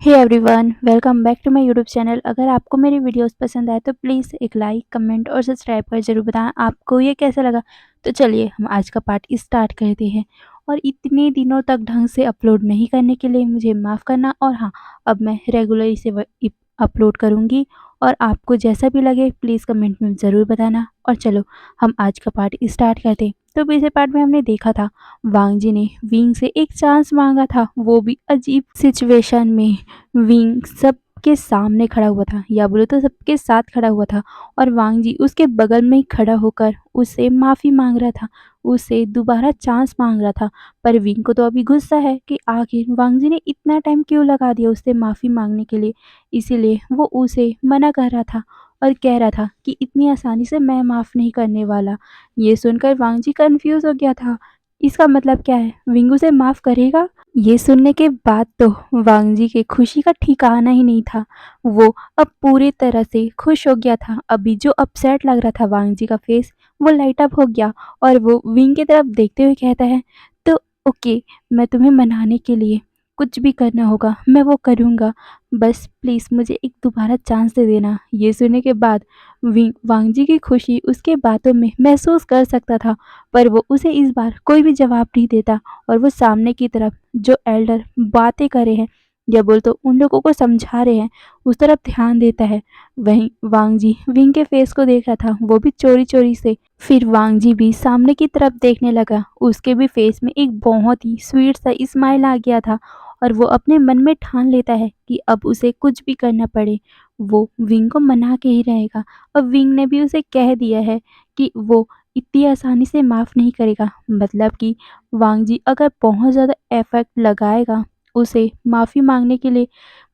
Hey everyone, welcome back to my YouTube channel. अगर आपको मेरी वीडियोस पसंद आए तो प्लीज़ एक लाइक, कमेंट और सब्सक्राइब कर ज़रूर बताएं आपको ये कैसा लगा। तो चलिए हम आज का पार्ट स्टार्ट करते हैं। और इतने दिनों तक ढंग से अपलोड नहीं करने के लिए मुझे माफ़ करना। और हाँ, अब मैं रेगुलर इसे अपलोड करूँगी और आपको जैसा भी लगे प्लीज़ कमेंट में ज़रूर बताना। और चलो हम आज का पार्ट स्टार्ट करते हैं। तो पिछले पार्ट में हमने देखा था वांग जी ने विंग से एक चांस मांगा था, वो भी अजीब सिचुएशन में। विंग सबके सामने खड़ा हुआ था, या बोले तो सबके साथ खड़ा हुआ था, और वांग जी उसके बगल में ही खड़ा होकर उससे माफ़ी मांग रहा था, उससे दोबारा चांस मांग रहा था। पर विंग को तो अभी गुस्सा है कि आखिर वांग जी ने इतना टाइम क्यों लगा दिया उससे माफ़ी मांगने के लिए। इसीलिए वो उसे मना कर रहा था और कह रहा था कि इतनी आसानी से मैं माफ़ नहीं करने वाला। ये सुनकर वांग जी कन्फ्यूज़ हो गया था। इसका मतलब क्या है, विंग उसे माफ़ करेगा? ये सुनने के बाद तो वांग जी के खुशी का ठिकाना ही नहीं था। वो अब पूरी तरह से खुश हो गया था। अभी जो अपसेट लग रहा था वांग जी का फेस, वो लाइट अप हो गया और वो विंग की तरफ देखते हुए कहता है, तो ओके, मैं तुम्हें मनाने के लिए कुछ भी करना होगा मैं वो करूँगा। बस प्लीज़ मुझे एक दोबारा चांस दे देना। ये सुनने के बाद वांग जी की खुशी उसके बातों में महसूस कर सकता था, पर वो उसे इस बार कोई भी जवाब नहीं देता। और वो सामने की तरफ जो एल्डर बातें कर रहे हैं, या बोल तो उन लोगों को समझा रहे हैं, उस तरफ ध्यान देता है। वहीं वांग जी विंग के फेस को देख रहा था, वो भी चोरी चोरी से। फिर वांग जी भी सामने की तरफ देखने लगा, उसके भी फेस में एक बहुत ही स्वीट सा स्माइल आ गया था। और वो अपने मन में ठान लेता है कि अब उसे कुछ भी करना पड़े, वो विंग को मना के ही रहेगा। अब विंग ने भी उसे कह दिया है कि वो इतनी आसानी से माफ़ नहीं करेगा। मतलब कि वांग जी अगर बहुत ज़्यादा एफर्ट लगाएगा, उसे माफ़ी मांगने के लिए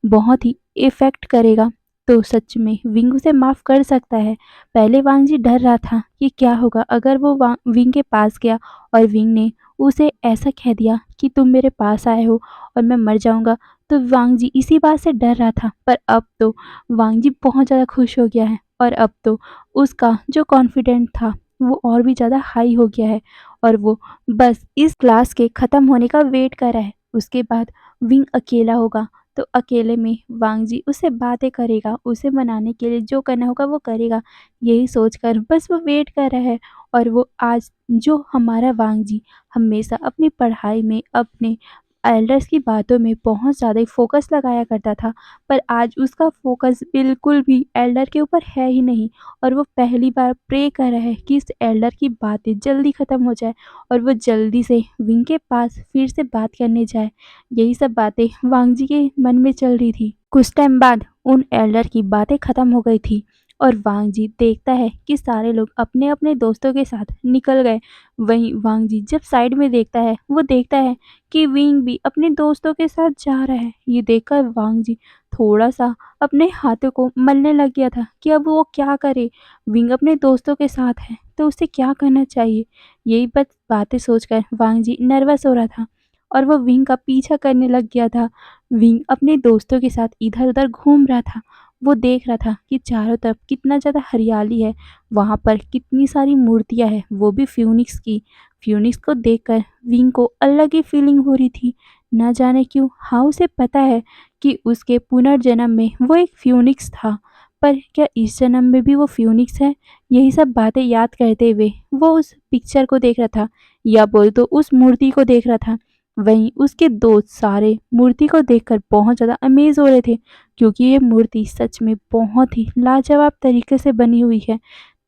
बहुत ही इफ़ेक्ट करेगा, तो सच में विंग उसे माफ़ कर सकता है। पहले वांग जी डर रहा था कि क्या होगा अगर वो विंग के पास गया और विंग ने उसे ऐसा कह दिया कि तुम मेरे पास आए हो और मैं मर जाऊँगा। तो वांग जी इसी बात से डर रहा था, पर अब तो वांग जी बहुत ज़्यादा खुश हो गया है। और अब तो उसका जो कॉन्फिडेंट था वो और भी ज़्यादा हाई हो गया है, और वो बस इस क्लास के ख़त्म होने का वेट कर रहा है। उसके बाद विंग अकेला होगा, तो अकेले में वांग जी उससे बातें करेगा, उसे मनाने के लिए जो करना होगा वो करेगा। यही सोचकर बस वो वेट कर रहा है। और वो आज जो हमारा वांग जी हमेशा अपनी पढ़ाई में, अपने एल्डर्स की बातों में बहुत ज़्यादा ही फ़ोकस लगाया करता था, पर आज उसका फ़ोकस बिल्कुल भी एल्डर के ऊपर है ही नहीं। और वो पहली बार प्रे कर रहा है कि इस एल्डर की बातें जल्दी ख़त्म हो जाए और वो जल्दी से विंग के पास फिर से बात करने जाए। यही सब बातें वांग जी के मन में चल रही थी। कुछ टाइम बाद उन एल्डर की बातें ख़त्म हो गई थी, और वांग जी देखता है कि सारे लोग अपने अपने दोस्तों के साथ निकल गए। वहीं वांग जी जब साइड में देखता है, वो देखता है कि विंग भी अपने दोस्तों के साथ जा रहा है। ये देखकर वांग जी थोड़ा सा अपने हाथों को मलने लग गया था कि अब वो क्या करे। विंग अपने दोस्तों के साथ है तो उसे क्या करना चाहिए। यही बस बातें सोचकर वांग जी नर्वस हो रहा था, और वो विंग का पीछा करने लग गया था। विंग अपने दोस्तों के साथ इधर उधर घूम रहा था। वो देख रहा था कि चारों तरफ कितना ज़्यादा हरियाली है, वहाँ पर कितनी सारी मूर्तियाँ हैं, वो भी फ्यूनिक्स की। फ्यूनिक्स को देखकर विंग को अलग ही फीलिंग हो रही थी। ना जाने क्यों, हाँ उसे पता है कि उसके पुनर्जन्म में वो एक फ्यूनिक्स था, पर क्या इस जन्म में भी वो फ्यूनिक्स है? यही सब बातें याद करते हुए वो उस पिक्चर को देख रहा था, या बोल तो उस मूर्ति को देख रहा था। वहीं उसके दोस्त सारे मूर्ति को देखकर बहुत ज़्यादा अमेज़ हो रहे थे, क्योंकि ये मूर्ति सच में बहुत ही लाजवाब तरीके से बनी हुई है।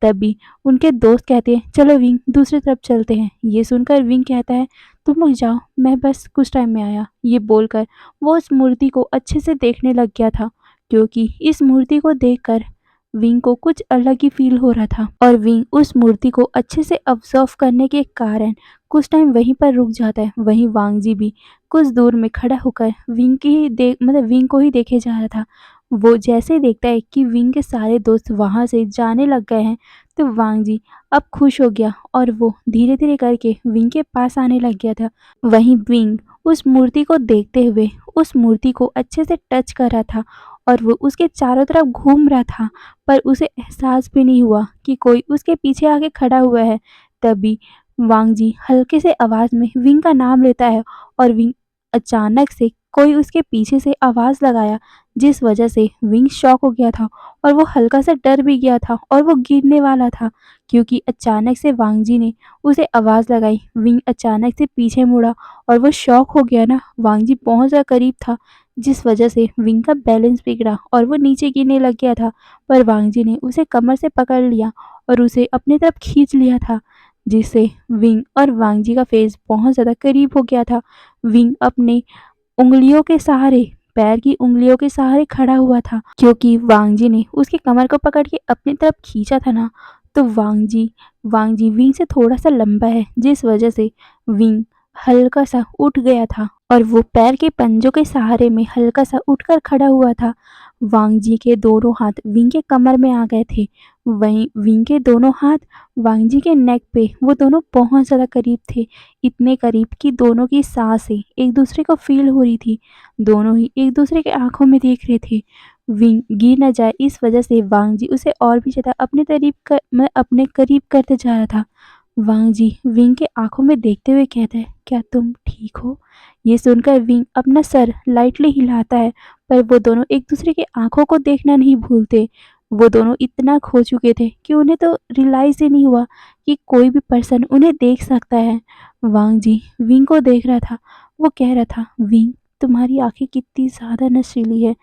तभी उनके दोस्त कहते हैं, चलो विंग दूसरी तरफ चलते हैं। ये सुनकर विंग कहता है, तुम लोग जाओ, मैं बस कुछ टाइम में आया। ये बोलकर वो उस मूर्ति को अच्छे से देखने लग गया था, क्योंकि इस मूर्ति को देखकर विंग को कुछ अलग ही फील हो रहा था। और विंग उस मूर्ति को अच्छे से ऑब्जर्व करने के कारण कुछ टाइम वहीं पर रुक जाता है। वहीं वांग जी भी कुछ दूर में खड़ा होकर विंग की ही विंग को ही देखे जा रहा था। वो जैसे ही देखता है कि विंग के सारे दोस्त वहां से जाने लग गए हैं, तो वांग जी अब खुश हो गया और वो धीरे धीरे करके विंग के पास आने लग गया था। वहीं विंग उस मूर्ति को देखते हुए उस मूर्ति को अच्छे से टच कर रहा था, और वो उसके चारों तरफ घूम रहा था, पर उसे एहसास भी नहीं हुआ कि कोई उसके पीछे आके खड़ा हुआ है। तभी वांग जी हल्के से आवाज में विंग का नाम लेता है, और विंग अचानक से कोई उसके पीछे से आवाज़ लगाया, जिस वजह से विंग शॉक हो गया था और वो हल्का सा डर भी गया था और वो गिरने वाला था, क्योंकि अचानक से वांग जी ने उसे आवाज़ लगाई। विंग अचानक से पीछे मुड़ा और वो शॉक हो गया ना, वांग जी बहुत ज़्यादा करीब था, जिस वजह से विंग का बैलेंस बिगड़ा और वो नीचे गिरने लग गया था। पर वांग जी ने उसे कमर से पकड़ लिया और उसे अपनी तरफ खींच लिया था, जिससे विंग और वांग जी का फेस बहुत ज़्यादा करीब हो गया था। विंग अपने उंगलियों के सहारे, पैर की उंगलियों के सहारे खड़ा हुआ था, क्योंकि वांग जी ने उसकी कमर को पकड़ के अपनी तरफ खींचा था ना, तो वांग जी विंग से थोड़ा सा लंबा है, जिस वजह से विंग हल्का सा उठ गया था और वो पैर के पंजों के सहारे में हल्का सा उठकर खड़ा हुआ था। वांग जी के दोनों हाथ विंग के कमर में आ गए थे, वहीं विंग के दोनों हाथ वांग जी के नेक पे, वो दोनों बहुत ज़्यादा करीब थे, इतने करीब कि दोनों की सांसें एक दूसरे को फील हो रही थी, दोनों ही एक दूसरे के आंखों में देख रहे थे। विंग गिर न जाए इस वजह से वांग जी उसे और भी ज़्यादा अपने करीब करते जा रहा था। वांग जी विंग के आंखों में देखते हुए कहता है, क्या तुम ठीक हो? ये सुनकर विंग अपना सर लाइटली हिलाता है, पर वो दोनों एक दूसरे की आंखों को देखना नहीं भूलते। वो दोनों इतना खो चुके थे कि उन्हें तो रियलाइज़ ही नहीं हुआ कि कोई भी पर्सन उन्हें देख सकता है। वांग जी विंग को देख रहा था, वो कह रहा था, विंग तुम्हारी आंखें कितनी ज़्यादा नशीली है,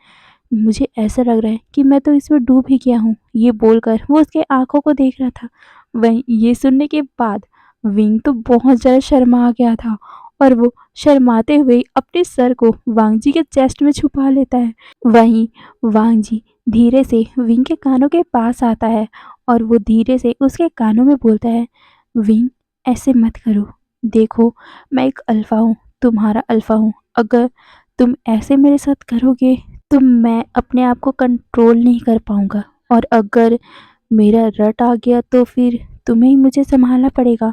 मुझे ऐसा लग रहा है कि मैं तो इसमें डूब ही गया हूँ। ये बोलकर वो उसके आंखों को देख रहा था। वहीं ये सुनने के बाद विंग तो बहुत ज़्यादा शर्मा गया था और वो शर्माते हुए अपने सर को वांग जी के चेस्ट में छुपा लेता है। वहीं वांग जी धीरे से विंग के कानों के पास आता है और वो धीरे से उसके कानों में बोलता है, विंग ऐसे मत करो, देखो मैं एक अल्फा हूँ, तुम्हारा अल्फा हूँ, अगर तुम ऐसे मेरे साथ करोगे तो मैं अपने आप को कंट्रोल नहीं कर पाऊँगा, और अगर मेरा रट आ गया तो फिर तुम्हें ही मुझे सँभालना पड़ेगा,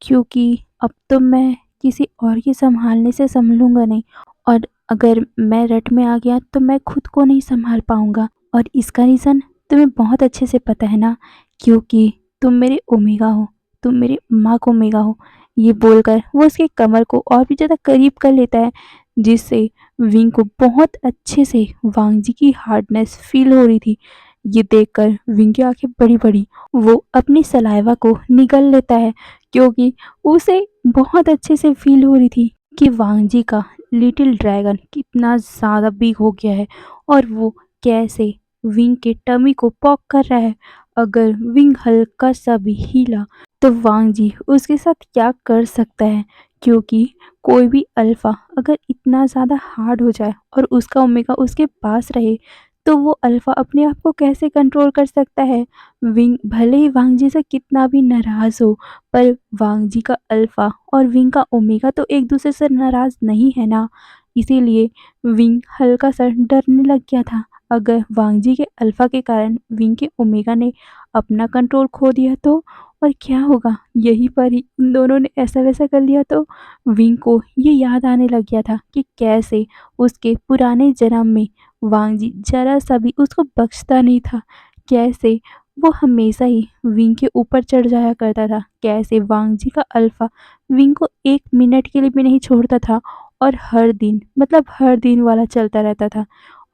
क्योंकि अब तो मैं किसी और के सँभालने से सँभलूँगा नहीं, और अगर मैं रट में आ गया तो मैं खुद को नहीं सँभाल पाऊँगा, और इसका रीज़न तुम्हें बहुत अच्छे से पता है ना, क्योंकि तुम मेरे ओमेगा हो, तुम मेरे मार्क ओमेगा हो। ये बोलकर वो उसकी कमर को और भी ज़्यादा करीब कर लेता है, जिससे विंग को बहुत अच्छे से वांग जी की हार्डनेस फ़ील हो रही थी। ये देखकर विंग की आँखें बड़ी-बड़ी, वो अपनी सलाइवा को निगल लेता है, क्योंकि उसे बहुत अच्छे से फ़ील हो रही थी कि वांग जी का लिटिल ड्रैगन कितना ज़्यादा बिग हो गया है और वो कैसे विंग के टमी को पॉक कर रहा है। अगर विंग हल्का सा भी हिला तो वांग जी उसके साथ क्या कर सकता है, क्योंकि कोई भी अल्फ़ा अगर इतना ज़्यादा हार्ड हो जाए और उसका ओमेगा उसके पास रहे, तो वो अल्फ़ा अपने आप को कैसे कंट्रोल कर सकता है। विंग भले ही वांग जी से कितना भी नाराज़ हो, पर वांग जी का अल्फ़ा और विंग का ओमेगा तो एक दूसरे से नाराज़ नहीं है ना, इसीलिए विंग हल्का सा डरने लग गया था। अगर वांग जी के अल्फ़ा के कारण विंग के ओमेगा ने अपना कंट्रोल खो दिया तो, और क्या होगा, यहीं पर ही उन दोनों ने ऐसा-वैसा कर लिया तो। विंग को ये याद आने लग गया था कि कैसे उसके पुराने जन्म में वांग जी ज़रा-सा भी उसको बख्शता नहीं था, कैसे वो हमेशा ही विंग के ऊपर चढ़ जाया करता था, कैसे वांग जी का अल्फ़ा विंग को 1 मिनट के लिए भी नहीं छोड़ता था और हर दिन, मतलब हर दिन वाला चलता रहता था,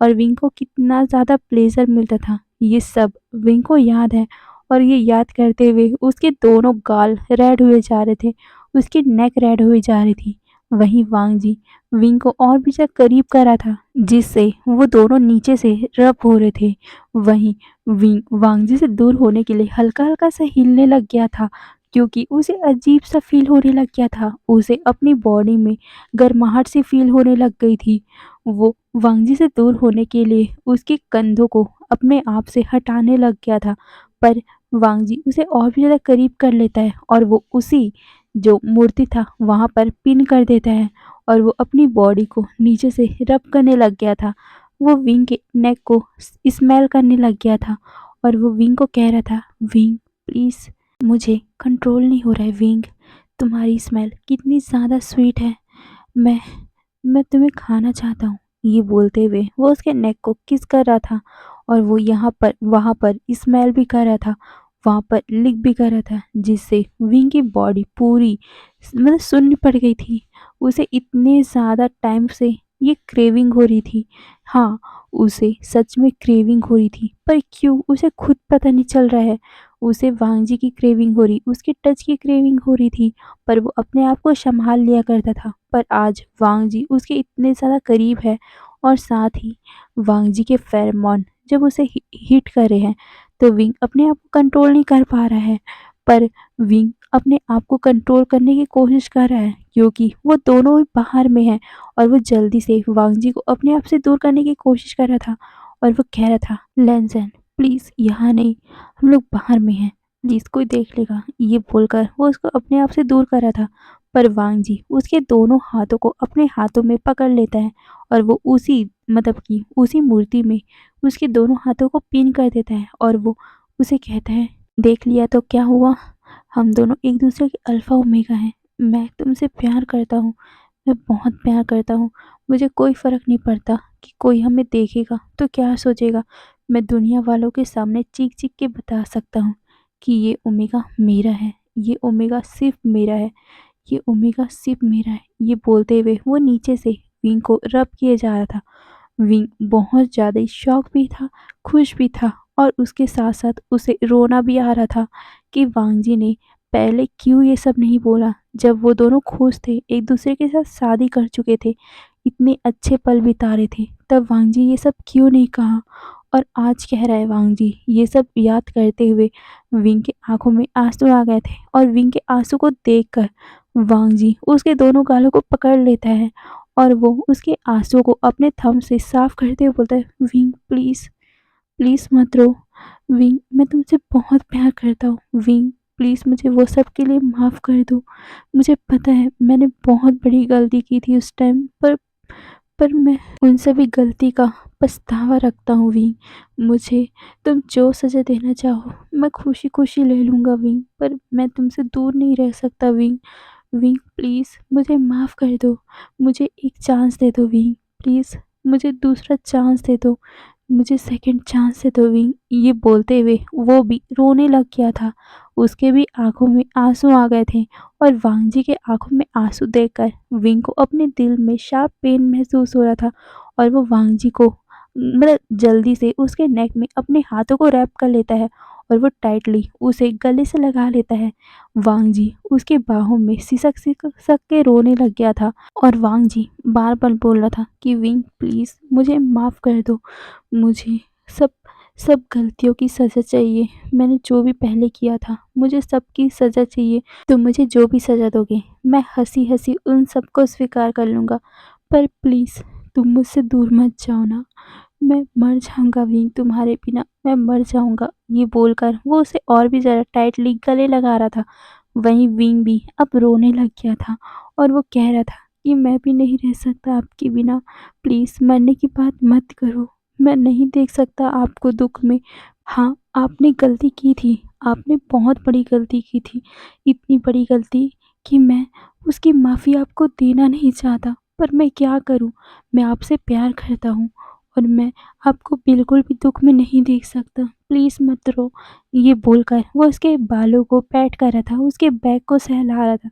और विंग को कितना ज़्यादा प्लेज़र मिलता था, ये सब विंग को याद है। और ये याद करते हुए उसके दोनों गाल रेड हुए जा रहे थे, उसकी नेक रेड हुई जा रही थी। वहीं वांग जी विंग को और भी ज़्यादा करीब करा था, जिससे वो दोनों नीचे से रब हो रहे थे। वहीं विंग वांग जी से दूर होने के लिए हल्का-हल्का सा हिलने लग गया था, क्योंकि उसे अजीब-सा फ़ील होने लग गया था। उसे अपनी बॉडी में गर्माहट सी फ़ील होने लग गई थी। वो वांग जी से दूर होने के लिए उसके कंधों को अपने आप से हटाने लग गया था, पर वांग जी उसे और भी ज़्यादा करीब कर लेता है और वो उसी जो मूर्ति था वहाँ पर पिन कर देता है, और वो अपनी बॉडी को नीचे से रब करने लग गया था। वो विंग के नेक को स्मेल करने लग गया था और वो विंग को कह रहा था, विंग प्लीज़, मुझे कंट्रोल नहीं हो रहा है विंग, तुम्हारी स्मेल कितनी ज़्यादा स्वीट है, मैं मैं तुम्हें खाना चाहता हूँ। ये बोलते हुए वो उसके नेक को किस कर रहा था और वो यहाँ पर वहाँ पर स्मेल भी कर रहा था, वहाँ पर लिक भी कर रहा था, जिससे विंग की बॉडी पूरी मतलब शून्य पड़ गई थी। उसे इतने ज़्यादा टाइम से ये क्रेविंग हो रही थी। हाँ, उसे सच में क्रेविंग हो रही थी, पर क्यों उसे खुद पता नहीं चल रहा है। उसे वांग जी की क्रेविंग हो रही, उसके टच की क्रेविंग हो रही थी, पर वो अपने आप को सँभाल लिया करता था। पर आज वांग जी उसके इतने ज़्यादा करीब है और साथ ही वांग जी के फेरोमोन जब उसे हिट कर रहे हैं, तो विंग अपने आप को कंट्रोल नहीं कर पा रहा है। पर विंग अपने आप को कंट्रोल करने की कोशिश कर रहा है, क्योंकि वो दोनों ही बाहर में हैं और वो जल्दी से वांग जी को अपने आप से दूर करने की कोशिश कर रहा था। और वो कह रहा था, लेंज़न प्लीज़ यहाँ नहीं, हम लोग बाहर में हैं, प्लीज़ कोई देख लेगा, ये बोलकर वो उसको अपने आप से दूर कर रहा था। पर वांग जी उसके दोनों हाथों को अपने हाथों में पकड़ लेता है और वो उसी मतलब कि उसी मूर्ति में उसके दोनों हाथों को पिन कर देता है और वो उसे कहता है, देख लिया तो क्या हुआ, हम दोनों एक दूसरे के अल्फा ओमेगा हैं। मैं तुमसे प्यार करता हूँ, मैं बहुत प्यार करता हूँ। मुझे कोई फ़र्क नहीं पड़ता कि कोई हमें देखेगा तो क्या सोचेगा। मैं दुनिया वालों के सामने चीख-चीख के बता सकता हूँ कि ये ओमेगा मेरा है, ये ओमेगा सिर्फ़ मेरा है, ये ओमेगा सिर्फ़ मेरा है। ये बोलते हुए वो नीचे से विंग को रब किए जा रहा था। विंग बहुत ज़्यादा ही शॉक भी था, खुश भी था और उसके साथ-साथ उसे रोना भी आ रहा था कि वांग जी ने पहले क्यों ये सब नहीं बोला। जब वो दोनों खुश थे, एक-दूसरे के साथ शादी कर चुके थे, इतने अच्छे पल बिता रहे थे, तब वांग जी ये सब क्यों नहीं कहा। और आज कह रहा है वांग जी, ये सब याद करते हुए विंग की आँखों में आँसू आ गए थे और विंग के आँसू को देखकर वांग जी उसके दोनों गालों को पकड़ लेता है और वो उसके आँसुओं को अपने थंब से साफ करते हुए बोलता है, विंग प्लीज़, प्लीज़ मत रो। विंग मैं तुमसे बहुत प्यार करता हूँ। विंग प्लीज़ मुझे वो सब के लिए माफ़ कर दो। मुझे पता है मैंने बहुत बड़ी गलती की थी उस टाइम, पर मैं उन सभी गलती का पछतावा रखता हूँ विंग। मुझे तुम जो सज़ा देना चाहो मैं खुशी-खुशी ले लूँगा विंग, पर मैं तुमसे दूर नहीं रह सकता विंग। विंग प्लीज़ मुझे माफ़ कर दो, मुझे एक चांस दे दो विंग, प्लीज़ मुझे दूसरा चांस दे दो, मुझे सेकंड चांस दे दो विंग। ये बोलते हुए वो भी रोने लग गया था, उसके भी आँखों में आँसू आ गए थे और वांग जी के आँखों में आँसू देखकर विंग को अपने दिल में शार्प पेन महसूस हो रहा था और वो वांग जी को मतलब जल्दी से उसके नेक में अपने हाथों को रैप कर लेता है और वो टाइटली उसे गले से लगा लेता है। वांग जी उसके बाहों में सिसक के रोने लग गया था और वांग जी बार-बार बोल रहा था कि विंग प्लीज़ मुझे माफ़ कर दो, मुझे सब सब गलतियों की सज़ा चाहिए। मैंने जो भी पहले किया था, मुझे सबकी सज़ा चाहिए। तुम मुझे जो भी सज़ा दोगे, मैं हँसी-हँसी उन सबको स्वीकार कर लूँगा। पर प्लीज़ तुम मुझसे दूर मत जाओ ना। मैं मर जाऊँगा विंग तुम्हारे बिना, मैं मर जाऊँगा। ये बोलकर वो उसे और भी ज़्यादा टाइटली गले लगा रहा था। वहीं विंग भी अब रोने लग गया था और वो कह रहा था कि मैं भी नहीं रह सकता आपके बिना। प्लीज़ मरने की बात मत करो। मैं नहीं देख सकता आपको दुःख में। हाँ, आपने गलती की थी। आपने बहुत बड़ी गलती की थी। इतनी बड़ी गलती कि मैं उसकी माफ़ी आपको देना नहीं चाहता। पर मैं क्या करूँ? मैं आपसे प्यार करता हूँ और मैं आपको बिल्कुल भी दुःख में नहीं देख सकता। प्लीज़ मत रो। ये बोलकर वो उसके बालों को पैट कर रहा था, उसके बैक को सहला रहा था।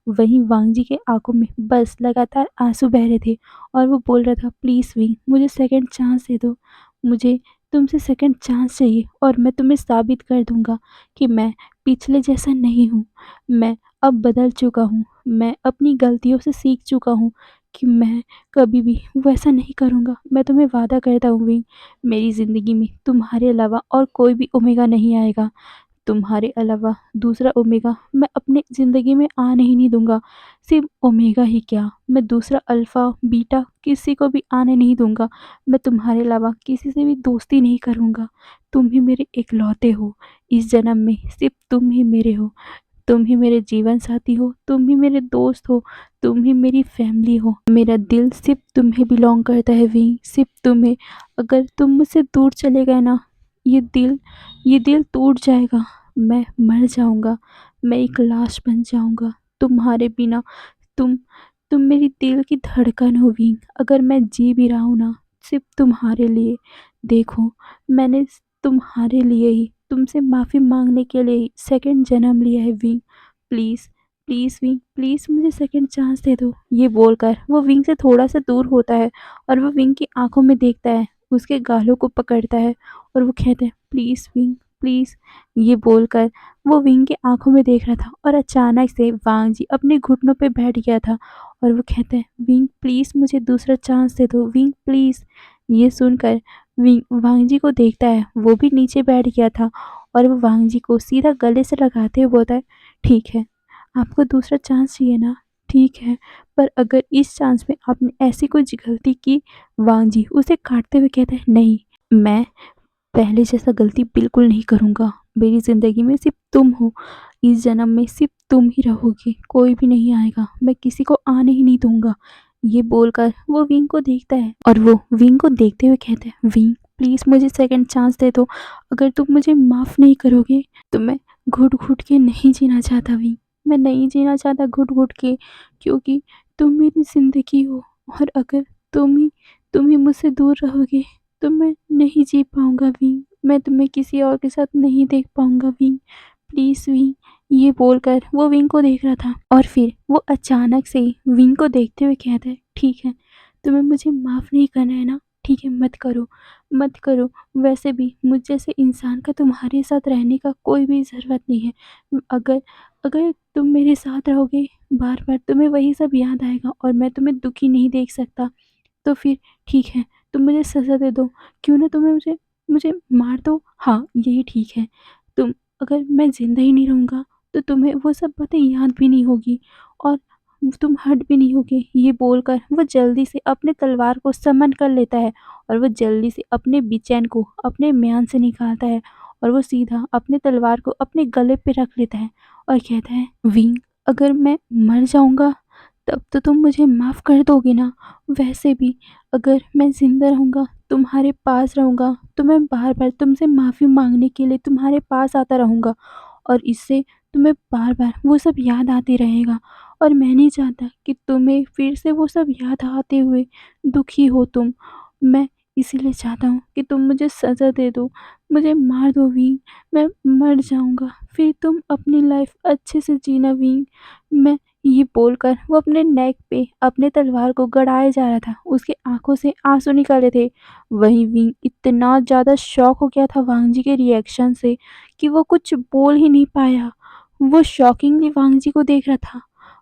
वहीं वांग जी के आँखों में बस लगातार आँसू बह रहे थे और वो बोल रहा था, प्लीज़ विंग मुझे सेकंड चांस दे दो। मुझे तुमसे सेकंड चांस चाहिए और मैं तुम्हें साबित कर दूँगा कि मैं पिछले जैसा नहीं हूँ। मैं अब बदल चुका हूँ। मैं अपनी गलतियों से सीख चुका हूँ कि मैं कभी भी वैसा नहीं करूँगा। मैं तुम्हें वादा करता हूँ विंग, मेरी ज़िंदगी में तुम्हारे अलावा और कोई भी ओमेगा नहीं आएगा। तुम्हारे अलावा दूसरा ओमेगा मैं अपनी ज़िंदगी में आने ही नहीं दूँगा। सिर्फ़ ओमेगा ही क्या, मैं दूसरा अल्फ़ा, बीटा किसी को भी आने नहीं दूँगा। मैं तुम्हारे अलावा किसी से भी दोस्ती नहीं करूँगा। तुम ही मेरे इकलौते हो। इस जन्म में सिर्फ़ तुम ही मेरे हो। तुम ही मेरे जीवन साथी हो, तुम ही मेरे दोस्त हो, तुम ही मेरी फैमिली हो। मेरा दिल सिर्फ़ तुम्हें बिलॉन्ग करता है विंग, सिर्फ़ तुम्हें। अगर तुम मुझसे दूर चले गए ना, ये दिल ये दिल टूट जाएगा। मैं मर जाऊँगा, मैं एक लाश बन जाऊँगा तुम्हारे बिना। तुम तुम मेरी दिल की धड़कन हो विंग। अगर मैं जी भी रहा हूँ ना, सिर्फ़ तुम्हारे लिए। देखो, मैंने तुम्हारे लिए ही, तुमसे माफ़ी माँगने के लिए ही सेकंड जन्म लिया है wing. Please, please wing, please मुझे सेकंड चांस दे दो। ये बोलकर वो विंग से थोड़ा-सा दूर होता है और वो विंग की आँखों में देखता है, उसके गालों को पकड़ता है और वो कहता है, प्लीज़ विंग, प्लीज़। ये बोलकर वो विंग की आँखों में देख रहा था और अचानक से वांग जी अपने घुटनों पे बैठ गया था और वो कहता है, विंग प्लीज़ मुझे दूसरा चांस दे दो, विंग प्लीज़। ये सुनकर विंग वांग जी को देखता है, वो भी नीचे बैठ गया था और वो वांग जी को सीधा गले से लगाते हुए बोलता है, ठीक है, आपको दूसरा चांस चाहिए ना? ठीक है, पर अगर इस चांस में आपने ऐसी कोई गलती की। वांग जी उसे काटते हुए कहता है, नहीं, मैं पहले जैसा गलती बिल्कुल नहीं करूँगा। मेरी ज़िंदगी में सिर्फ़ तुम हो, इस जन्म में सिर्फ़ तुम ही रहोगे, कोई भी नहीं आएगा, मैं किसी को आने ही नहीं दूँगा। ये बोलकर वो विंग को देखता है और वो विंग को देखते हुए कहता है, विंग प्लीज़ मुझे सेकंड चांस दे दो। अगर तुम मुझे माफ़ नहीं करोगे तो मैं घुट-घुट के नहीं जीना चाहता विंग। मैं नहीं जीना चाहता घुट-घुट के, क्योंकि तुम मेरी ज़िंदगी हो और अगर तुम ही मुझसे दूर रहोगे तो मैं नहीं जी पाऊँगा विंग, मैं तुम्हें किसी और के साथ नहीं देख पाऊँगा विंग, प्लीज़ विंग। ये बोलकर वो विंग को देख रहा था और फिर वो अचानक से ही विंग को देखते हुए कहता है, ठीक है, तुम्हें मुझे माफ़ नहीं करना है ना? ठीक है, मत करो, मत करो। वैसे भी मुझ जैसे इंसान का तुम्हारे साथ रहने का कोई भी ज़रूरत नहीं है। अगर अगर तुम मेरे साथ रहोगे, बार-बार तुम्हें वही सब याद आएगा और मैं तुम्हें दुखी नहीं देख सकता। तो फिर ठीक है, तुम मुझे सज़ा दे दो, क्यों ना तुम्हें मुझे मुझे मार दो। हाँ, यही ठीक है। तुम अगर मैं ज़िंदा ही नहीं रहूँगा, तो तुम्हें वो सब बातें याद भी नहीं होगी और तुम हर्ट भी नहीं होगे। ये बोलकर वो जल्दी से अपने तलवार को समन कर लेता है और वो जल्दी से अपने बेचैन को अपने म्यान से निकालता है और वो सीधा अपने तलवार को अपने गले पे रख लेता है और कहता है, विंग अगर मैं मर जाऊँगा, तब तो तुम मुझे माफ़ कर दोगे ना? वैसे भी अगर मैं ज़िंदा रहूँगा, तुम्हारे पास रहूँगा, तो मैं बार-बार तुमसे माफ़ी माँगने के लिए तुम्हारे पास आता रहूँगा और इससे तुम्हें बार-बार वो सब याद आते रहेगा और मैं नहीं चाहता कि तुम्हें फिर से वो सब याद आते हुए दुखी हो तुम। मैं इसीलिए चाहता हूँ कि तुम मुझे सज़ा दे दो, मुझे मार दो विंग, मैं मर जाऊँगा, फिर तुम अपनी लाइफ़ अच्छे से जीना विंग। मैं ये बोलकर वो अपने नेक पे अपने तलवार को गड़ाए जा रहा था, उसकी आँखों से आँसू निकल रहे थे। वहीं विंग इतना ज़्यादा शॉक हो गया था वांग जी के रिएक्शन से कि वो कुछ बोल ही नहीं पाया। वो शॉकिंगली वांग जी को देख रहा था।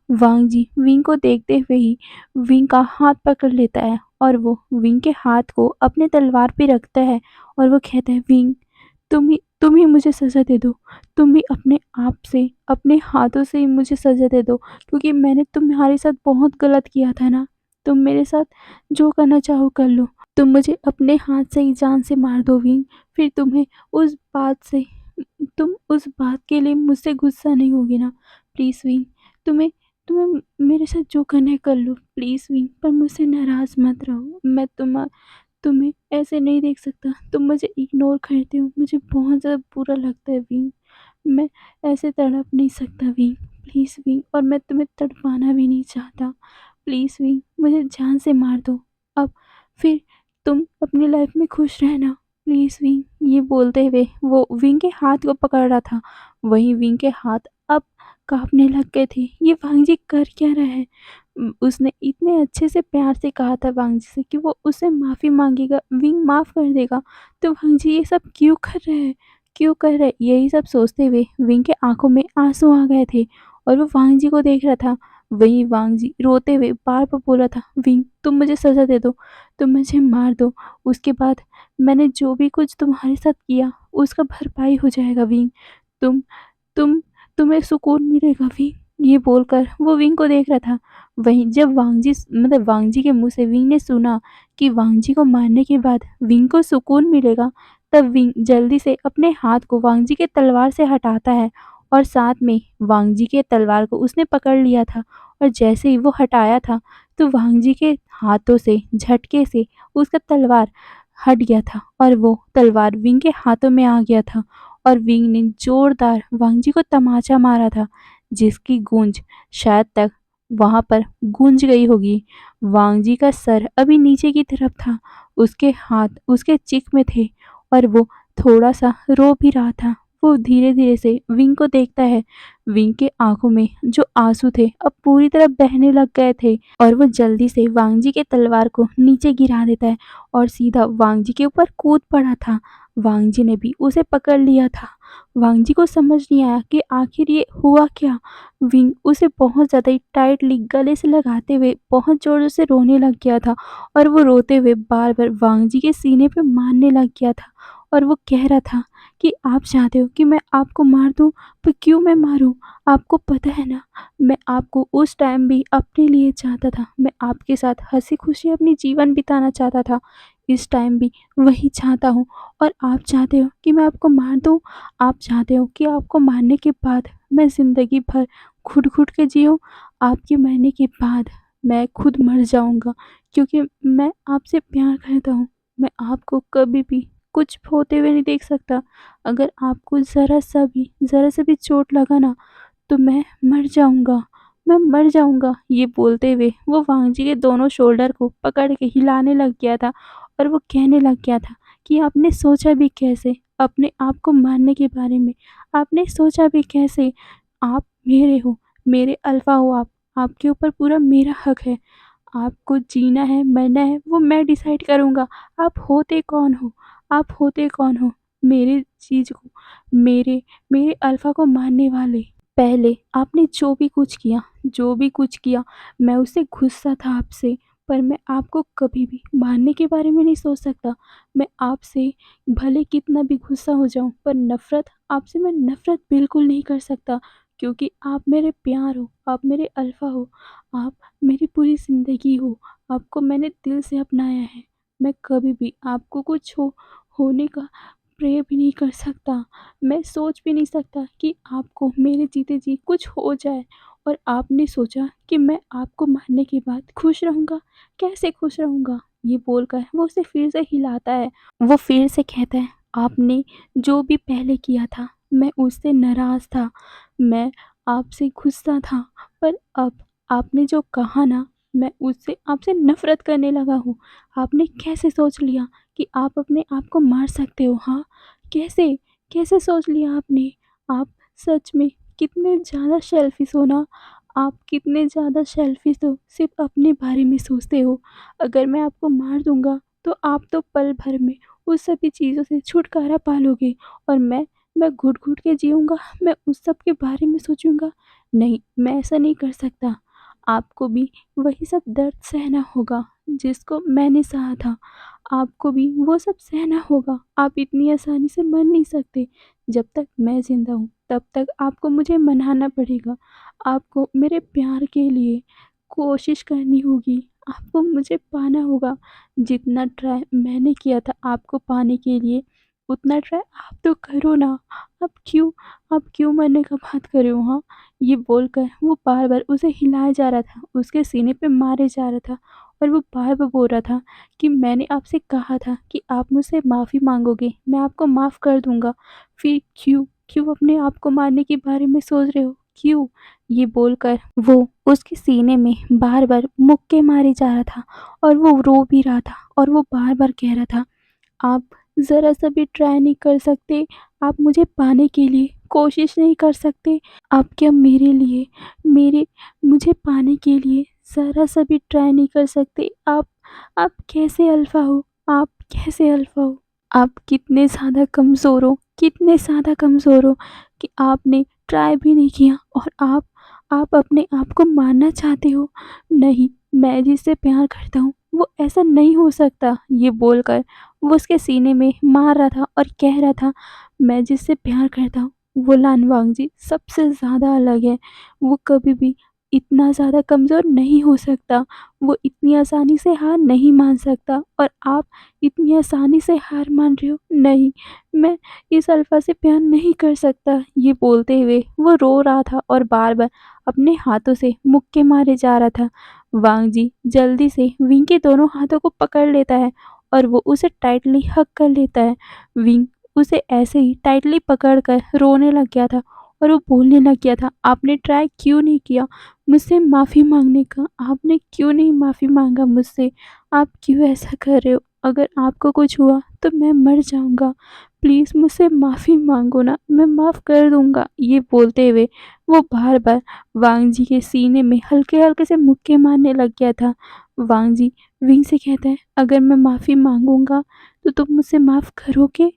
वांग जी विंग को देखते हुए ही विंग का हाथ पकड़ लेता है और वो विंग के हाथ को अपने तलवार पे रखता है और वो कहता है, विंग तुम ही मुझे सज़ा दे दो। तुम ही अपने आप से, अपने हाथों से ही मुझे सज़ा दे दो, क्योंकि मैंने तुम्हारे साथ बहुत गलत किया था ना। तुम मेरे साथ जो करना चाहो कर लो। तुम मुझे अपने हाथ से ही जान से मार दो विंग, फिर तुम उस बात के लिए मुझसे गुस्सा नहीं होगे ना? प्लीज़ विंग, तुम्हें तुम्हें मेरे साथ जो करना है कर लो प्लीज़ विंग, पर मुझसे नाराज़ मत रहो। मैं तुम्हें ऐसे नहीं देख सकता, तुम मुझे इग्नोर करते हो, मुझे बहुत ज़्यादा बुरा लगता है विंग। मैं ऐसे तड़प नहीं सकता विंग, प्लीज़ विंग, और मैं तुम्हें तड़पाना भी नहीं चाहता। प्लीज़ विंग, मुझे जान से मार दो। अब फिर तुम अपनी लाइफ़ में खुश रहना, प्लीज़ विंग। ये बोलते हुए वो विंग के हाथ को पकड़ रहा था। वहीं विंग के हाथ अब काँपने लग गए थे। ये वांग जी कर क्या रहा है? उसने इतने अच्छे से प्यार से कहा था वांग जी से कि वो उससे माफ़ी माँगेगा, विंग माफ़ कर देगा। तो वांग जी ये सब क्यों कर रहे हैं? क्यों कर रहे हैं? यही सब सोचते हुए विंग के आँखों में आँसू आ गए थे और वो वांग जी को देख रहा था। वहीं वांग जी रोते हुए बार-बार बोल रहा था, विंग तुम मुझे सज़ा दे दो, तुम मुझे मार दो। उसके बाद मैंने जो भी कुछ तुम्हारे साथ किया, उसका भरपाई हो जाएगा विंग। तुम तुम तुम्हें सुकून मिलेगा विंग। ये बोलकर वो विंग को देख रहा था। वहीं जब वांग जी के मुँह से विंग ने सुना कि वांग जी को मारने के बाद विंग को सुकून मिलेगा, तब विंग जल्दी से अपने हाथ को वांग जी के तलवार से हटाता है और साथ में वांग जी के तलवार को उसने पकड़ लिया था और जैसे ही वो हटाया था, तो वांग जी के हाथों से झटके से उसका तलवार हट गया था और वो तलवार विंग के हाथों में आ गया था और विंग ने जोरदार वांग जी को तमाचा मारा था, जिसकी गूंज शायद तक वहाँ पर गूंज गई होगी। वांग जी का सर अभी नीचे की तरफ था, उसके हाथ उसके चिक में थे और वो थोड़ा-सा रो भी रहा था। वो धीरे-धीरे से विंग को देखता है। विंग के आँखों में जो आँसू थे अब पूरी तरह बहने लग गए थे और वो जल्दी से वांग जी के तलवार को नीचे गिरा देता है और सीधा वांग जी के ऊपर कूद पड़ा था। वांग जी ने भी उसे पकड़ लिया था। वांग जी को समझ नहीं आया कि आखिर ये हुआ क्या? विंग उसे बहुत ज़्यादा ही टाइटली गले से लगाते हुए बहुत ज़ोर से रोने लग गया था और वो रोते हुए बार-बार वांग जी के सीने पे मारने लग गया था और वो कह रहा था कि आप चाहते हो कि मैं आपको मार दूँ, पर क्यों मैं मारूँ? आपको पता है ना, मैं आपको उस टाइम भी अपने लिए चाहता था। मैं आपके साथ हँसी-खुशी अपनी जीवन बिताना चाहता था। इस टाइम भी वही चाहता हूँ और आप चाहते हो कि मैं आपको मार दूँ? आप चाहते हो कि आपको मारने के बाद मैं ज़िंदगी भर घुट-घुट के जिऊँ? आपके मरने के बाद मैं खुद मर जाऊँगा क्योंकि मैं आपसे प्यार करता हूँ। मैं आपको कभी भी कुछ होते हुए नहीं देख सकता। अगर आपको ज़रा सा भी चोट लगा ना, तो मैं मर जाऊँगा, मैं मर जाऊँगा। ये बोलते हुए वो वांग जी के दोनों शोल्डर को पकड़ के हिलाने लग गया था और वो कहने लग गया था कि आपने सोचा भी कैसे अपने आप को मारने के बारे में? आपने सोचा भी कैसे? आप मेरे हो, मेरे अल्फ़ा हो आप। आपके ऊपर पूरा मेरा हक है। आपको जीना है, मरना है, वो मैं डिसाइड करूँगा। आप होते कौन हो? आप होते कौन हो? मेरे चीज़ को, मेरे मेरे अल्फ़ा को मारने वाले। पहले आपने जो भी कुछ किया, मैं उससे गुस्सा था आपसे, पर मैं आपको कभी भी मारने के बारे में नहीं सोच सकता। मैं आपसे भले कितना भी गुस्सा हो जाऊँ, पर नफ़रत आपसे मैं नफ़रत बिल्कुल नहीं कर सकता क्योंकि आप मेरे प्यार हो, आप मेरे अल्फ़ा हो, आप मेरी पूरी ज़िंदगी हो। आपको मैंने दिल से अपनाया है। मैं कभी भी आपको कुछ होने का प्रे भी नहीं कर सकता। मैं सोच भी नहीं सकता कि आपको मेरे जीते जी कुछ हो जाए और आपने सोचा कि मैं आपको मारने के बाद खुश रहूँगा। कैसे खुश रहूँगा? ये बोलकर वो उसे फिर से हिलाता है। वो फिर से कहता है, आपने जो भी पहले किया था, मैं उससे नाराज़ था। मैं आपसे गुस्सा था, पर अब आपने जो कहा ना, मैं उससे आपसे नफ़रत करने लगा हूँ। आपने कैसे सोच लिया कि आप अपने आप को मार सकते हो, हाँ? कैसे? कैसे सोच लिया आपने? आप सच में कितने ज़्यादा सेल्फ़िश हो ना, आप कितने ज़्यादा सेल्फ़िश हो, सिर्फ़ अपने बारे में सोचते हो। अगर मैं आपको मार दूँगा, तो आप तो पल भर में उस सभी चीज़ों से छुटकारा पा लोगे और मैं घुट-घुट के जीऊँगा, मैं उस सब के बारे में सोचूँगा। नहीं, मैं ऐसा नहीं कर सकता। आपको भी वही सब दर्द सहना होगा, जिसको मैंने सहा था। आपको भी वो सब सहना होगा। आप इतनी आसानी से मर नहीं सकते। जब तक मैं ज़िंदा हूँ, तब तक आपको मुझे मनाना पड़ेगा। आपको मेरे प्यार के लिए कोशिश करनी होगी। आपको मुझे पाना होगा। जितना ट्राई मैंने किया था आपको पाने के लिए, उतना ट्राई आप तो करो ना। आप क्यों मरने का बात कर रहे हो, हाँ? ये बोलकर वो बार-बार उसे हिलाया जा रहा था, उसके सीने पे मारे जा रहा था और वो बार-बार बोल रहा था कि मैंने आपसे कहा था कि आप मुझसे माफ़ी माँगोगे, मैं आपको माफ़ कर दूँगा। फिर क्यों अपने आप को मारने के बारे में सोच रहे हो? क्यों? ये बोलकर वो उसके सीने में बार-बार मुक्के मारे जा रहा था और वो रो भी रहा था और वो बार-बार कह रहा था, आप ज़रा-सा भी ट्राई नहीं कर सकते, आप मुझे पाने के लिए कोशिश नहीं कर सकते? आप क्या मेरे लिए मेरे मुझे पाने के लिए ज़रा-सा भी ट्राई नहीं कर सकते? आप कैसे अल्फ़ा हो? आप कैसे अल्फ़ा हो? आप कितने ज़्यादा कमज़ोर हो कि आपने ट्राई भी नहीं किया और आप अपने आप को मारना चाहते हो? नहीं, मैं जिससे प्यार करता हूँ, वो ऐसा नहीं हो सकता। ये बोलकर वो उसके सीने में मार रहा था और कह रहा था, मैं जिससे प्यार करता हूँ, वो लानवांग जी सबसे ज़्यादा अलग है। वो कभी भी इतना ज़्यादा कमज़ोर नहीं हो सकता। वो इतनी आसानी से हार नहीं मान सकता और आप इतनी आसानी से हार मान रहे हो। नहीं, मैं इस अल्फ़ा से प्यार नहीं कर सकता। ये बोलते हुए वो रो रहा था और बार-बार अपने हाथों से मुक्के मारे जा रहा था। वांग जी जल्दी से विंग के दोनों हाथों को पकड़ लेता है और वो उसे टाइटली हग कर लेता है। विंग उसे ऐसे ही टाइटली पकड़कर रोने लग गया था और वो बोलने लग गया था, आपने ट्राई क्यों नहीं किया मुझसे माफ़ी माँगने का? आपने क्यों नहीं माफ़ी माँगा मुझसे? आप क्यों ऐसा कर रहे हो? अगर आपको कुछ हुआ तो मैं मर जाऊँगा। प्लीज़ मुझसे माफ़ी माँगो ना, मैं माफ़ कर दूँगा। ये बोलते हुए वो बार-बार वांग जी के सीने में हल्के-हल्के से मुक्के मारने लग गया था। वांग जी विंग से कहता है, "अगर मैं माफ़ी माँगूँगा तो तुम मुझसे माफ़ करोगे?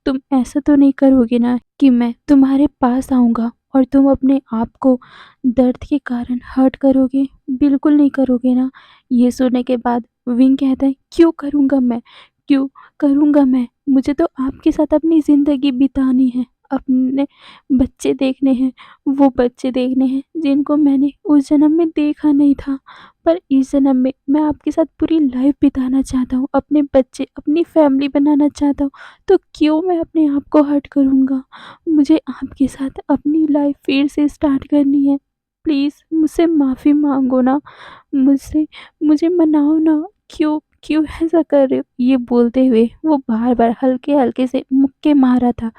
तुम ऐसा तो नहीं करोगे ना कि मैं तुम्हारे पास आऊँगा और तुम अपने आप को दर्द के कारण हर्ट करोगे? बिल्कुल नहीं करोगे ना?" ये सुनने के बाद विंग कहता है, "क्यों करूँगा मैं? क्यों करूँगा मैं? मुझे तो आपके साथ अपनी ज़िंदगी बितानी है, अपने बच्चे देखने हैं, वो बच्चे देखने हैं जिनको मैंने उस जन्म में देखा नहीं था। पर इस जन्म में मैं आपके साथ पूरी लाइफ़ बिताना चाहता हूँ, अपने बच्चे, अपनी फैमिली बनाना चाहता हूँ, तो क्यों मैं अपने आप को हर्ट करूँगा? मुझे आपके साथ अपनी लाइफ़ फिर से स्टार्ट करनी है। प्लीज़ मुझसे माफ़ी माँगो ना, मुझसे मुझे मनाओ ना, क्यों क्यों ऐसा कर रहे हो?" ये बोलते हुए वो बार-बार हल्के-हल्के से मुक्के मार रहा था।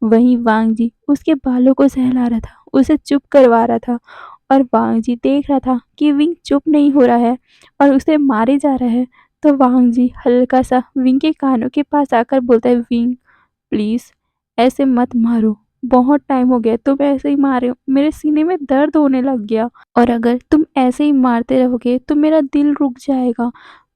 वहीं वांग जी उसके बालों को सहला रहा था, उसे चुप करवा रहा था और वांग जी देख रहा था कि विंग चुप नहीं हो रहा है और उसे मारे जा रहा है। तो वांग जी हल्का-सा विंग के कानों के पास आकर बोलता है, "विंग प्लीज़ ऐसे मत मारो, बहुत टाइम हो गया तुम ऐसे ही मार रहे हो, मेरे सीने में दर्द होने लग गया और अगर तुम ऐसे ही मारते रहोगे तो मेरा दिल रुक जाएगा,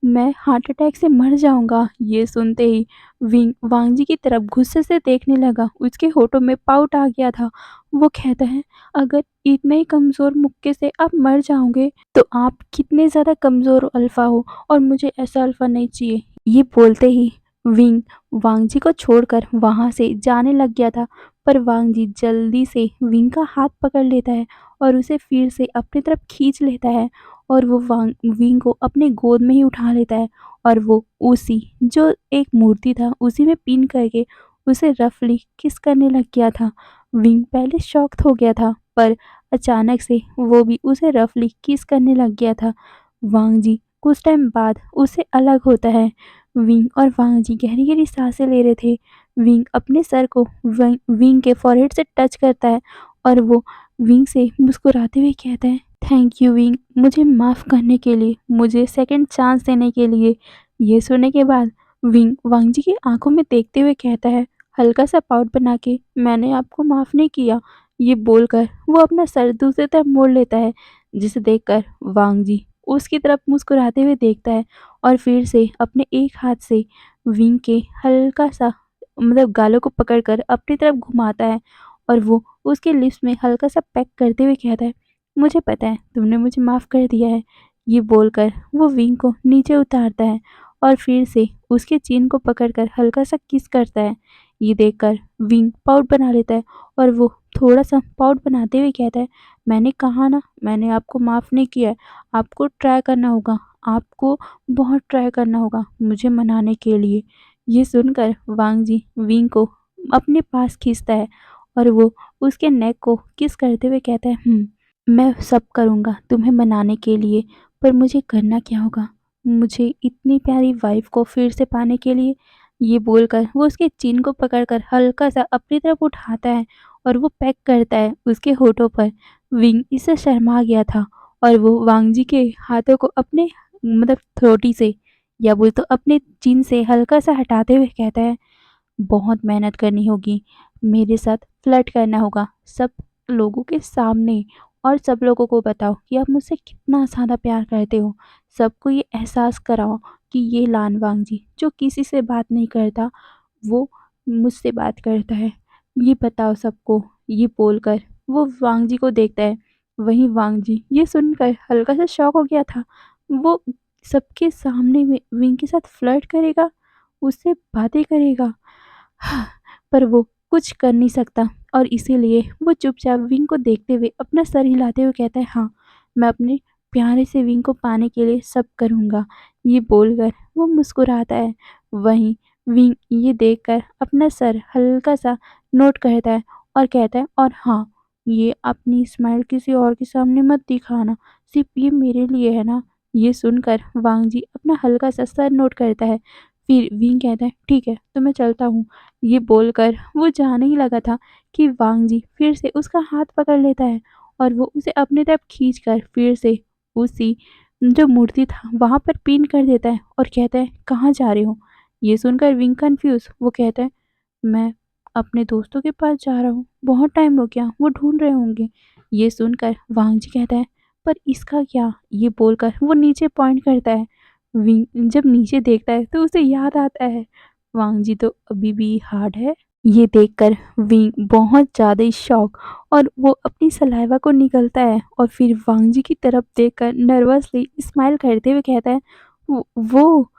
मैं हार्ट अटैक से मर जाऊँगा।" ये सुनते ही विंग वांग जी की तरफ गुस्से से देखने लगा, उसके होठों में पाउट आ गया था। वो कहता है, "अगर इतने ही कमज़ोर मुक्के से आप मर जाओगे, तो आप कितने ज़्यादा कमज़ोर अल्फ़ा हो और मुझे ऐसा अल्फ़ा नहीं चाहिए।" ये बोलते ही विंग वांग जी को छोड़कर वहाँ से जाने लग गया था, पर वांग जी जल्दी से विंग का हाथ पकड़ लेता है और उसे फिर से अपनी तरफ खींच लेता है और वो विंग को अपने गोद में ही उठा लेता है और वो उसी जो एक मूर्ति था उसी में पिन करके उसे रफली किस करने लग गया था। विंग पहले शॉक्ड हो गया था, पर अचानक से वो भी उसे रफली किस करने लग गया था। वांग जी कुछ टाइम बाद उससे अलग होता है। विंग और वांग जी गहरी-गहरी साँसें ले रहे थे। विंग अपने सर को विंग के फॉरहेड से टच करता है और वो विंग से मुस्कुराते हुए कहता है, "थैंक यू विंग, मुझे माफ़ करने के लिए, मुझे सेकंड चांस देने के लिए।" ये सुनने के बाद विंग वांग जी की आँखों में देखते हुए कहता है, हल्का-सा पाउट बना के, "मैंने आपको माफ़ नहीं किया।" ये बोलकर वो अपना सर दूसरी तरफ मोड़ लेता है, जिसे देखकर वांग जी उसकी तरफ मुस्कुराते हुए देखता है और फिर से अपने एक हाथ से विंग के हल्का-सा गालों को पकड़कर अपनी तरफ घुमाता है और वो उसके लिप्स में हल्का-सा पेक करते हुए कहता है, "मुझे पता है तुमने मुझे माफ़ कर दिया है।" ये बोलकर वो विंग को नीचे उतारता है और फिर से उसके चीन को पकड़कर हल्का-सा किस करता है। ये देखकर विंग पाउट बना लेता है और वो थोड़ा-सा पाउट बनाते हुए कहता है, "मैंने कहा ना, मैंने आपको माफ़ नहीं किया है। आपको ट्राई करना होगा, आपको बहुत ट्राई करना होगा मुझे मनाने के लिए।" ये सुनकर वांग जी विंग को अपने पास खींचता है और वो उसके नेक को किस करते हुए कहता है, मैं सब करूँगा तुम्हें मनाने के लिए, पर मुझे करना क्या होगा? मुझे इतनी प्यारी वाइफ़ को फिर से पाने के लिए।" ये बोलकर वो उसके चिन को पकड़कर हल्का-सा अपनी तरफ उठाता है और वो पैक करता है उसके होठों पर। विंग इससे शर्मा गया था और वो वांग जी के हाथों को अपने थ्रोटी से या बोले तो अपने चिन से हल्का-सा हटाते हुए कहता है, "बहुत मेहनत करनी होगी, मेरे साथ फ्लर्ट करना होगा सब लोगों के सामने और सब लोगों को बताओ कि आप मुझसे कितना ज़्यादा प्यार करते हो। सबको ये एहसास कराओ कि ये लान वांग जी जो किसी से बात नहीं करता, वो मुझसे बात करता है। ये बताओ सबको।" ये बोलकर वो वांग जी को देखता है। वहीं वांग जी ये सुनकर हल्का-सा शॉक हो गया था। वो सबके सामने में विंग के साथ फ्लर्ट करेगा, उससे बातें करेगा। पर वो कुछ कर नहीं सकता और इसीलिए वो चुपचाप विंग को देखते हुए अपना सर हिलाते हुए कहता है, "हाँ, मैं अपने प्यारे से विंग को पाने के लिए सब करूँगा।" ये बोलकर वो मुस्कुराता है। वहीं विंग ये देखकर अपना सर हल्का-सा नोट करता है और कहता है, "और हाँ, ये अपनी स्माइल किसी और के सामने मत दिखाना, सिर्फ़ ये मेरे लिए है ना?" ये सुनकर वांग जी अपना हल्का-सा सर नोट करता है। फिर विंग कहता है, "ठीक है, तो मैं चलता हूँ।" ये बोलकर वो जाने ही लगा था कि वांग जी फिर से उसका हाथ पकड़ लेता है और वो उसे अपनी तरफ खींचकर फिर से उसी जो मूर्ति था वहाँ पर पिन कर देता है और कहता है, "कहाँ जा रहे हो?" ये सुनकर विंग कन्फ्यूज़ वो कहता है, मैं अपने दोस्तों के पास जा रहा हूँ, बहुत टाइम हो गया, वो ढूँढ रहे होंगे। ये सुनकर वांग जी कहता है, पर इसका क्या? ये बोलकर वो नीचे पॉइंट करता है। विंग जब नीचे देखता है तो उसे याद आता है, वांग जी तो अभी भी हार्ड है। ये देखकर विंग बहुत ज़्यादा ही शॉक और वो अपनी सलाइवा को निगलता है और फिर वांग जी की तरफ देखकर नर्वसली स्माइल करते हुए कहता है, "वो वो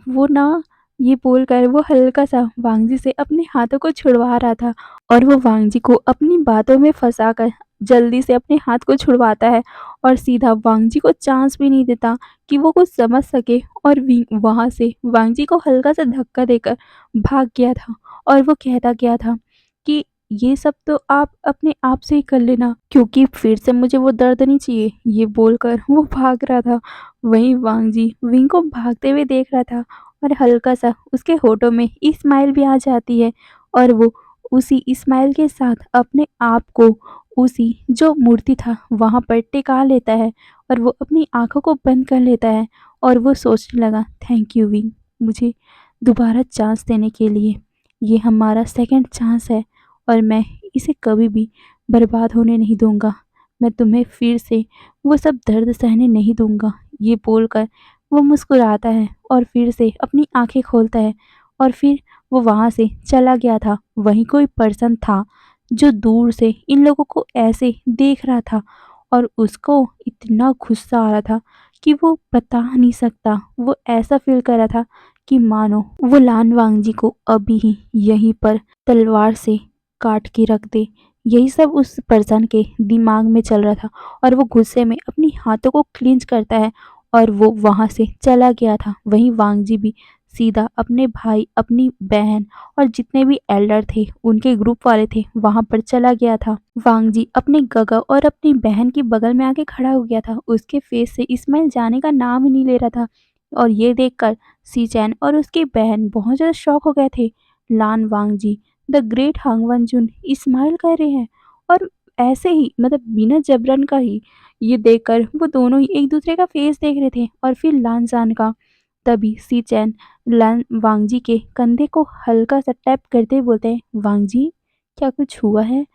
वो ना।" ये बोलकर वो हल्का-सा वांग जी से अपने हाथों को छुड़वा रहा था और वो वांग जी को अपनी बातों में फँसाकर जल्दी से अपने हाथ को छुड़वाता है और सीधा वांग जी को चांस भी नहीं देता कि वो कुछ समझ सके और विंग वहाँ से वांग जी को हल्का-सा धक्का देकर भाग गया था। और वो कहता गया था कि ये सब तो आप अपने आप से ही कर लेना, क्योंकि फिर से मुझे वो दर्द नहीं चाहिए। ये बोलकर वो भाग रहा था। वहीं वांग जी विंग को भागते हुए देख रहा था और हल्का सा उसके होठों में स्माइल भी आ जाती है और वो उसी स्माइल के साथ अपने आप को उसी जो मूर्ति था वहाँ पर टिका लेता है और वो अपनी आंखों को बंद कर लेता है और वो सोचने लगा, थैंक यू विंग, मुझे दोबारा चांस देने के लिए। ये हमारा सेकंड चांस है और मैं इसे कभी भी बर्बाद होने नहीं दूँगा। मैं तुम्हें फिर से वो सब दर्द सहने नहीं दूँगा। ये बोलकर वो मुस्कुराता है और फिर से अपनी आँखें खोलता है और फिर वो वहाँ से चला गया था। वहीं कोई पर्सन था जो दूर से इन लोगों को ऐसे देख रहा था और उसको इतना गुस्सा आ रहा था कि वो बता नहीं सकता। वो ऐसा फ़ील कर रहा था कि मानो वो लान वांगजी को अभी ही यहीं पर तलवार से काट के रख दे। यही सब उस पर्सन के दिमाग में चल रहा था और वो गुस्से में अपनी हाथों को क्लेंच करता है और वो वहाँ से चला गया था। वहीं वांगजी भी सीधा अपने भाई, अपनी बहन और जितने भी एल्डर थे, उनके ग्रुप वाले थे, वहाँ पर चला गया था। वांगजी अपने गगा और अपनी बहन के बगल में आके खड़ा हो गया था। उसके फेस से स्माइल जाने का नाम ही नहीं ले रहा था और ये देखकर सी चैन और उसकी बहन बहुत ज़्यादा शॉक हो गए थे। लान वांगजी द ग्रेट हांगवन जुन स्माइल कर रहे हैं और ऐसे ही मतलब बिना जबरन का ही। ये देखकर वो दोनों ही एक दूसरे का फेस देख रहे थे और फिर लानजान का। तभी सी चैन लान वांगजी के कंधे को हल्का सा टैप करते हुए बोलते हैं, वांगजी क्या कुछ हुआ है?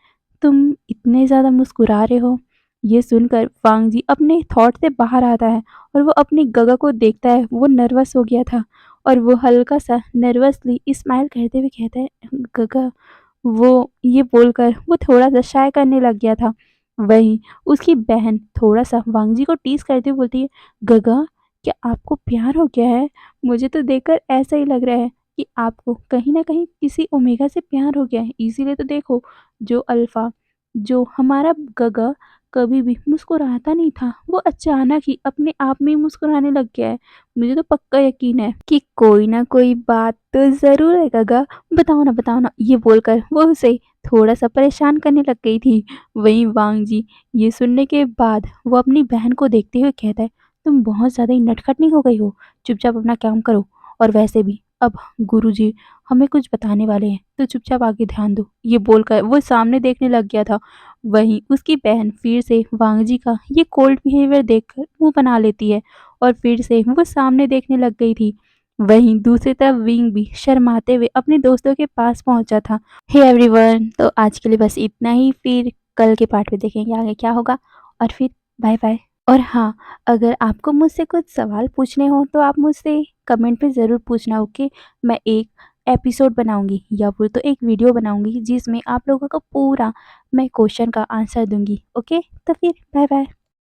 तुम इतने ज़्यादा मुस्कुरा रहे हो। ये सुनकर वांगजी अपने थॉट से बाहर आता है और वो अपनी गगा को देखता है। वो नर्वस हो गया था और वो हल्का सा नर्वसली स्माइल करते हुए कहता है, गगा। वो ये बोलकर वो थोड़ा-सा शाय करने लग गया था। वहीं उसकी बहन थोड़ा-सा वांगजी को टीज़ करते हुए बोलती है, "गगा, क्या आपको प्यार हो गया है? मुझे तो देखकर ऐसा ही लग रहा है कि आपको कहीं न कहीं किसी ओमेगा से प्यार हो गया है। इसीलिए तो देखो, जो अल्फ़ा, जो हमारा गगा कभी भी मुस्कुराता नहीं था, वो अचानक ही अपने आप में ही मुस्कुराने लग गया है। मुझे तो पक्का यकीन है कि कोई ना कोई बात तो ज़रूर है गगा। बताओ ना, ये बोलकर वो उसे थोड़ा-सा परेशान करने लग गई थी। वहीं वांग जी ये सुनने के बाद वो अपनी बहन को देखते हुए कहता है, तुम बहुत ज़्यादा ही नटखटनी हो गई हो, चुपचाप अपना काम करो और वैसे भी अब गुरुजी हमें कुछ बताने वाले हैं, तो चुपचाप आगे ध्यान दो। ये बोलकर वो सामने देखने लग गया था। वहीं उसकी बहन फिर से वांग जी का ये कोल्ड बिहेवियर देखकर मुँह बना लेती है और फिर से वो सामने देखने लग गई थी। वहीं दूसरी तरफ विंग भी शर्माते हुए अपने दोस्तों के पास पहुंचा था। हे एवरीवन, तो आज के लिए बस इतना ही। फिर कल के पार्ट में देखेंगे आगे क्या होगा और फिर बाय बाय। और हाँ, अगर आपको मुझसे कुछ सवाल पूछने हो तो आप मुझसे कमेंट पे ज़रूर पूछना, ओके। मैं एक एपिसोड बनाऊंगी या फिर तो एक वीडियो बनाऊंगी जिसमें आप लोगों को पूरा मैं क्वेश्चन का आंसर दूंगी, ओके। तो फिर बाय बाय।